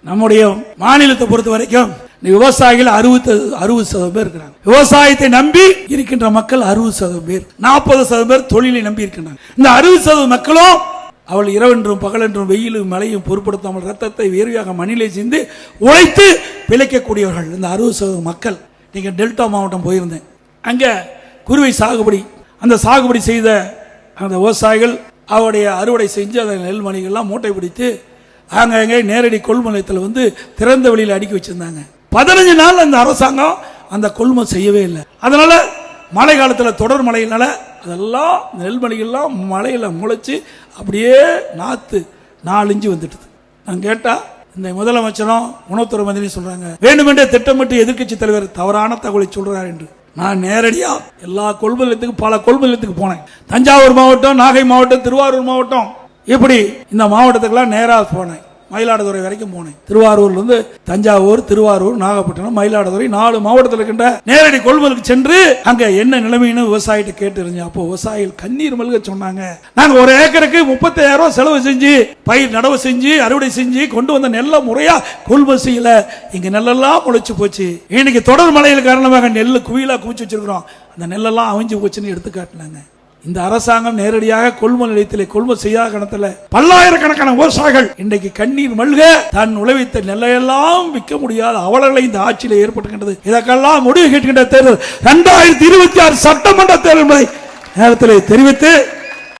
நம்முடைய மாநிலத்தை பொறுத்த வரைக்கும் விவசாயிகள் 60% பேர் இருக்கிறாங்க. விவசாயத்தை நம்பி இருக்கின்ற மக்கள் 60% பேர், 40% பேர் தொழிலை நம்பி இருக்கின்றாங்க. இந்த 60% மக்களும் அவள் இரவென்றும் பகலென்றும் வெயிலும் மழையும் பொருட்படுத்தாமல் ரத்தத்தை வேர்வையாக மண்ணிலே சிந்து உழைத்து பிழைக்கக்கூடியவர்கள் இந்த 60% மக்கள். நீங்க டெல்டா மாவட்டம் போயிருந்தேன், அங்க குருவை சாகுபடி, அந்த சாகுபடி செய்த அந்த விவசாயிகள் அவருடைய அறுவடை செஞ்சு அந்த நெல்மணிகள்லாம் மூட்டை பிடித்து அங்கே நேரடி கொள்முதலத்தில் வந்து திறந்த வெளியில் அடுக்கி வச்சிருந்தாங்க. 15 நாள் அந்த அரசாங்கம் அந்த கொள்முதல் செய்யவே இல்லை. அதனால மழை காலத்தில் தொடர் மழையினால அதெல்லாம் நெல்மணிகள்லாம் மழையில் முளைச்சு அப்படியே நாத்து 4 இன்ச்சு வந்துட்டு. நான் கேட்டா இந்த முதலமைச்சரும் உணவுத்துறை மந்திரியும் சொல்றாங்க வேண்டுமென்றே திட்டமிட்டு எதிர்க்கட்சி தலைவர் தவறான தகவலை சொல்றார் என்று. நான் நேரடியா எல்லா கொள்முதலத்துக்கு பல கொள்முதலத்துக்கு போனேன். தஞ்சாவூர் மாவட்டம், நாகை மாவட்டம், திருவாரூர் மாவட்டம், இப்படி இந்த மாவட்டத்துக்கெல்லாம் நேராக போனேன். மயிலாடுதுறை வரைக்கும் போனேன். திருவாரூர்ல இருந்து தஞ்சாவூர், திருவாரூர், நாகப்பட்டினம், மயிலாடுதுறை 4 மாவட்டத்தில் இருக்கின்ற நேரடி கொள்முதலுக்கு சென்று அங்க என்ன நிலைமைன்னு விவசாயிட்ட கேட்டு இருந்தேன். அப்போ விவசாயிகள் கண்ணீர் மல்க சொன்னாங்க, நாங்க 1 ஏக்கருக்கு 35,000 ரூபாய் செலவு செஞ்சு பயிர் நடவு செஞ்சு அறுவடை செஞ்சு கொண்டு வந்த நெல்லை முறையா கொள்முதல் செய்யல, இங்க நெல்லெல்லாம் முளைச்சு போச்சு. இன்னைக்கு தொடர் மழையில் காரணமாக நெல்லு குவியலா குவிச்சு வச்சிருக்கிறோம், அந்த நெல்லெல்லாம் அவிஞ்சு போச்சுன்னு எடுத்து காட்டினாங்க. இந்த அரசாங்கம் நேரடியாக கொள்முதல் நிலையத்தில் கொள்முதல் செய்யாத கணத்தில் பல்லாயிரக்கணக்கான விவசாயிகள் இன்றைக்கு கண்ணீர் மல்க தன் உழைத்த நெல்லையெல்லாம் விற்க முடியாத அவலங்களை இந்த ஆட்சியில் ஏற்பட்டுகின்றது. இதற்கெல்லாம் முடிவு கேட்கின்ற தேர்தல் 2026 சட்டமன்ற தேர்தல் என்பதை நேரத்தில் தெரிவித்து